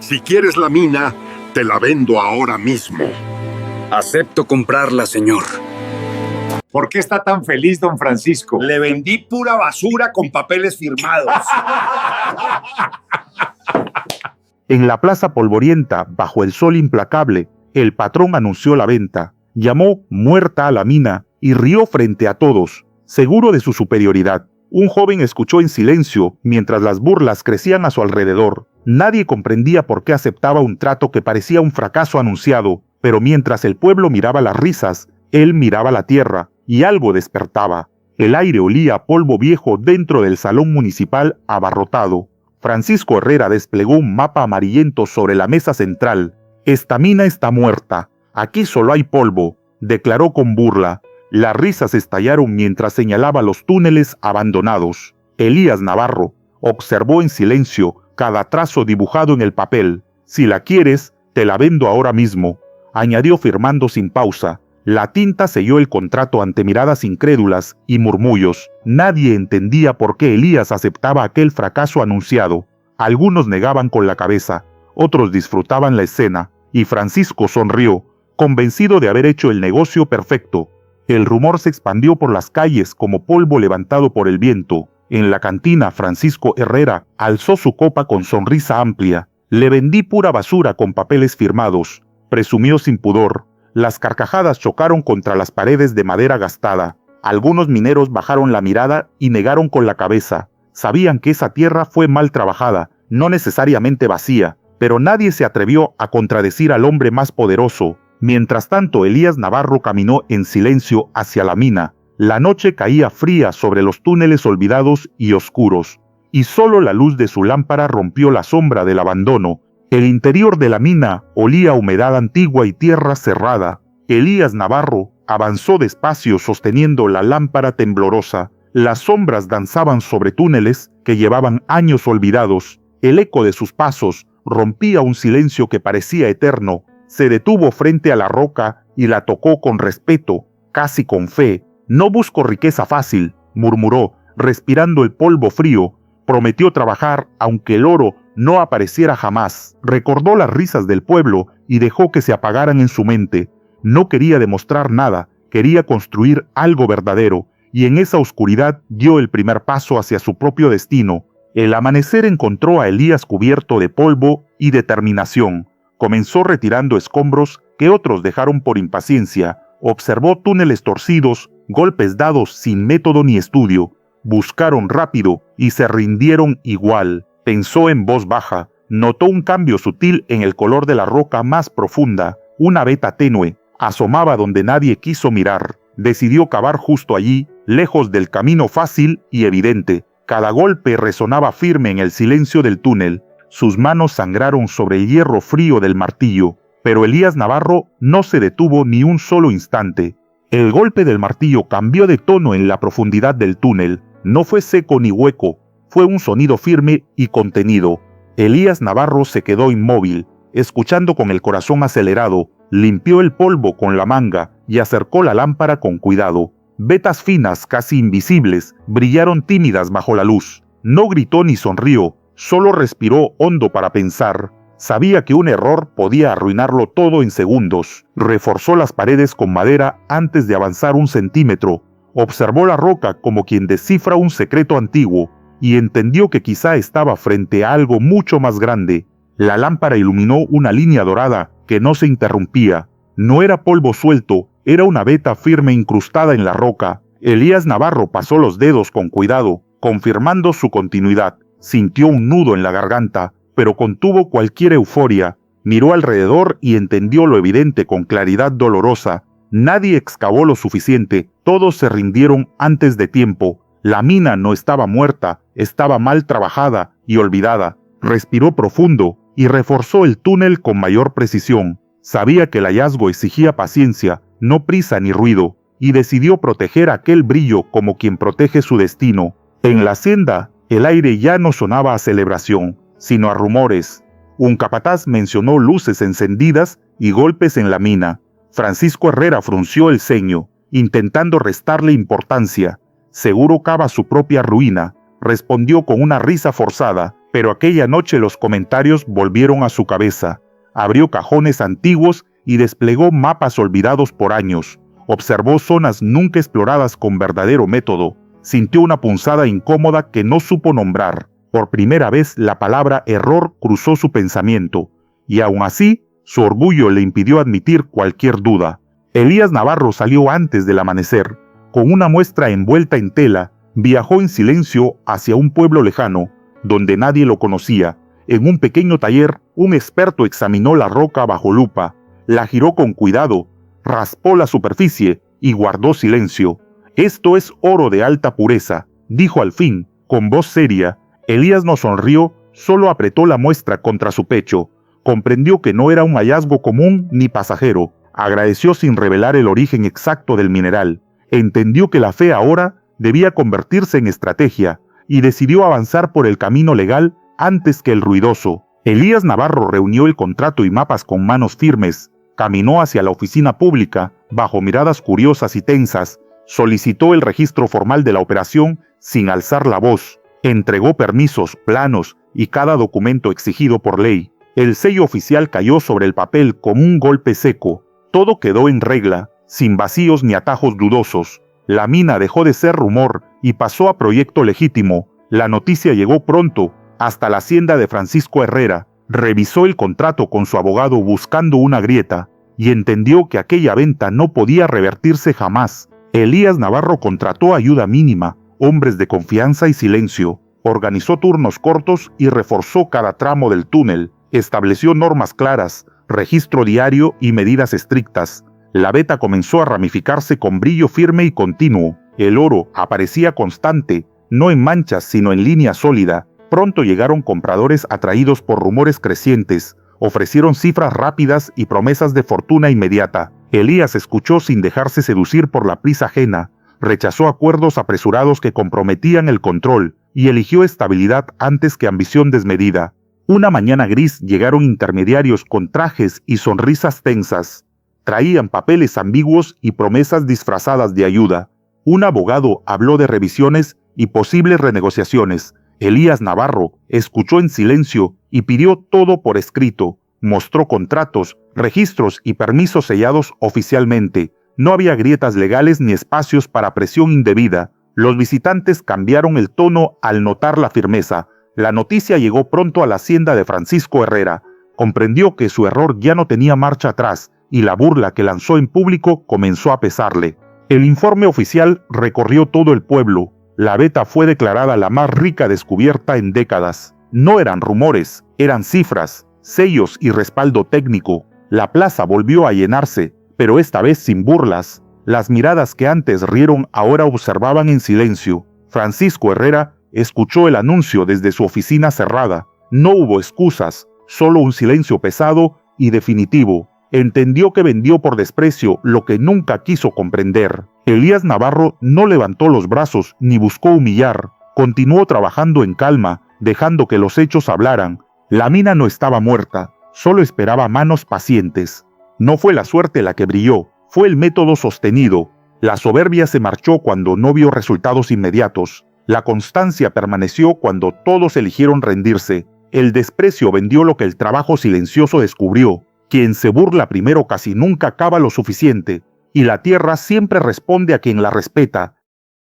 Si quieres la mina, te la vendo ahora mismo. Acepto comprarla, señor. ¿Por qué está tan feliz, don Francisco? Le vendí pura basura con papeles firmados. En la plaza polvorienta, bajo el sol implacable, el patrón anunció la venta, llamó muerta a la mina y rió frente a todos, seguro de su superioridad. Un joven escuchó en silencio mientras las burlas crecían a su alrededor. Nadie comprendía por qué aceptaba un trato que parecía un fracaso anunciado, pero mientras el pueblo miraba las risas, él miraba la tierra y algo despertaba. El aire olía a polvo viejo dentro del salón municipal abarrotado. Francisco Herrera desplegó un mapa amarillento sobre la mesa central. «Esta mina está muerta. Aquí solo hay polvo», declaró con burla. Las risas estallaron mientras señalaba los túneles abandonados. Elías Navarro observó en silencio cada trazo dibujado en el papel. «Si la quieres, te la vendo ahora mismo», añadió firmando sin pausa. La tinta selló el contrato ante miradas incrédulas y murmullos. Nadie entendía por qué Elías aceptaba aquel fracaso anunciado. Algunos negaban con la cabeza, otros disfrutaban la escena, y Francisco sonrió, convencido de haber hecho el negocio perfecto. El rumor se expandió por las calles como polvo levantado por el viento. En la cantina, Francisco Herrera alzó su copa con sonrisa amplia. «Le vendí pura basura con papeles firmados», presumió sin pudor. Las carcajadas chocaron contra las paredes de madera gastada. Algunos mineros bajaron la mirada y negaron con la cabeza. Sabían que esa tierra fue mal trabajada, no necesariamente vacía, pero nadie se atrevió a contradecir al hombre más poderoso. Mientras tanto, Elías Navarro caminó en silencio hacia la mina. La noche caía fría sobre los túneles olvidados y oscuros, y solo la luz de su lámpara rompió la sombra del abandono. El interior de la mina olía a humedad antigua y tierra cerrada. Elías Navarro avanzó despacio sosteniendo la lámpara temblorosa. Las sombras danzaban sobre túneles que llevaban años olvidados. El eco de sus pasos rompía un silencio que parecía eterno. Se detuvo frente a la roca y la tocó con respeto, casi con fe. «No busco riqueza fácil», murmuró, respirando el polvo frío. Prometió trabajar aunque el oro no apareciera jamás. Recordó las risas del pueblo y dejó que se apagaran en su mente. No quería demostrar nada, quería construir algo verdadero, y en esa oscuridad dio el primer paso hacia su propio destino. El amanecer encontró a Elías cubierto de polvo y determinación. Comenzó retirando escombros que otros dejaron por impaciencia. Observó túneles torcidos, golpes dados sin método ni estudio. Buscaron rápido y se rindieron igual. Pensó en voz baja. Notó un cambio sutil en el color de la roca más profunda. Una veta tenue asomaba donde nadie quiso mirar. Decidió cavar justo allí, lejos del camino fácil y evidente. Cada golpe resonaba firme en el silencio del túnel. Sus manos sangraron sobre el hierro frío del martillo. Pero Elías Navarro no se detuvo ni un solo instante. El golpe del martillo cambió de tono en la profundidad del túnel. No fue seco ni hueco, fue un sonido firme y contenido. Elías Navarro se quedó inmóvil, escuchando con el corazón acelerado. Limpió el polvo con la manga y acercó la lámpara con cuidado. Vetas finas, casi invisibles, brillaron tímidas bajo la luz. No gritó ni sonrió, solo respiró hondo para pensar. Sabía que un error podía arruinarlo todo en segundos. Reforzó las paredes con madera antes de avanzar un centímetro. Observó la roca como quien descifra un secreto antiguo y entendió que quizá estaba frente a algo mucho más grande. La lámpara iluminó una línea dorada que no se interrumpía. No era polvo suelto, era una veta firme incrustada en la roca. Elías Navarro pasó los dedos con cuidado, confirmando su continuidad. Sintió un nudo en la garganta, pero contuvo cualquier euforia. Miró alrededor y entendió lo evidente con claridad dolorosa. Nadie excavó lo suficiente, todos se rindieron antes de tiempo. La mina no estaba muerta, estaba mal trabajada y olvidada. Respiró profundo y reforzó el túnel con mayor precisión. Sabía que el hallazgo exigía paciencia, no prisa ni ruido, y decidió proteger aquel brillo como quien protege su destino. En la hacienda, el aire ya no sonaba a celebración, sino a rumores. Un capataz mencionó luces encendidas y golpes en la mina. Francisco Herrera frunció el ceño, intentando restarle importancia. Seguro cava su propia ruina, respondió con una risa forzada. Pero aquella noche los comentarios volvieron a su cabeza. Abrió cajones antiguos y desplegó mapas olvidados por años. Observó zonas nunca exploradas con verdadero método. Sintió una punzada incómoda que no supo nombrar. Por primera vez la palabra error cruzó su pensamiento, y aun así, su orgullo le impidió admitir cualquier duda. Elías Navarro salió antes del amanecer. Con una muestra envuelta en tela, viajó en silencio hacia un pueblo lejano, donde nadie lo conocía. En un pequeño taller, un experto examinó la roca bajo lupa, la giró con cuidado, raspó la superficie y guardó silencio. «Esto es oro de alta pureza», dijo al fin, con voz seria. Elías no sonrió, solo apretó la muestra contra su pecho. Comprendió que no era un hallazgo común ni pasajero. Agradeció sin revelar el origen exacto del mineral. Entendió que la fe ahora debía convertirse en estrategia y decidió avanzar por el camino legal antes que el ruidoso. Elías Navarro reunió el contrato y mapas con manos firmes. Caminó hacia la oficina pública, bajo miradas curiosas y tensas. Solicitó el registro formal de la operación sin alzar la voz. Entregó permisos, planos y cada documento exigido por ley. El sello oficial cayó sobre el papel como un golpe seco. Todo quedó en regla, sin vacíos ni atajos dudosos. La mina dejó de ser rumor y pasó a proyecto legítimo. La noticia llegó pronto, hasta la hacienda de Francisco Herrera. Revisó el contrato con su abogado buscando una grieta y entendió que aquella venta no podía revertirse jamás. Elías Navarro contrató ayuda mínima, hombres de confianza y silencio. Organizó turnos cortos y reforzó cada tramo del túnel. Estableció normas claras, registro diario y medidas estrictas. La veta comenzó a ramificarse con brillo firme y continuo. El oro aparecía constante, no en manchas sino en línea sólida. Pronto llegaron compradores atraídos por rumores crecientes. Ofrecieron cifras rápidas y promesas de fortuna inmediata. Elías escuchó sin dejarse seducir por la prisa ajena. Rechazó acuerdos apresurados que comprometían el control y eligió estabilidad antes que ambición desmedida. Una mañana gris llegaron intermediarios con trajes y sonrisas tensas. Traían papeles ambiguos y promesas disfrazadas de ayuda. Un abogado habló de revisiones y posibles renegociaciones. Elías Navarro escuchó en silencio y pidió todo por escrito. Mostró contratos, registros y permisos sellados oficialmente. No había grietas legales ni espacios para presión indebida. Los visitantes cambiaron el tono al notar la firmeza. La noticia llegó pronto a la hacienda de Francisco Herrera. Comprendió que su error ya no tenía marcha atrás y la burla que lanzó en público comenzó a pesarle. El informe oficial recorrió todo el pueblo. La veta fue declarada la más rica descubierta en décadas. No eran rumores, eran cifras, sellos y respaldo técnico. La plaza volvió a llenarse, pero esta vez sin burlas. Las miradas que antes rieron ahora observaban en silencio. Francisco Herrera escuchó el anuncio desde su oficina cerrada. No hubo excusas, solo un silencio pesado y definitivo. Entendió que vendió por desprecio lo que nunca quiso comprender. Elías Navarro no levantó los brazos ni buscó humillar. Continuó trabajando en calma, dejando que los hechos hablaran. La mina no estaba muerta, solo esperaba manos pacientes. No fue la suerte la que brilló, fue el método sostenido. La soberbia se marchó cuando no vio resultados inmediatos. La constancia permaneció cuando todos eligieron rendirse. El desprecio vendió lo que el trabajo silencioso descubrió. Quien se burla primero casi nunca cava lo suficiente, y la tierra siempre responde a quien la respeta.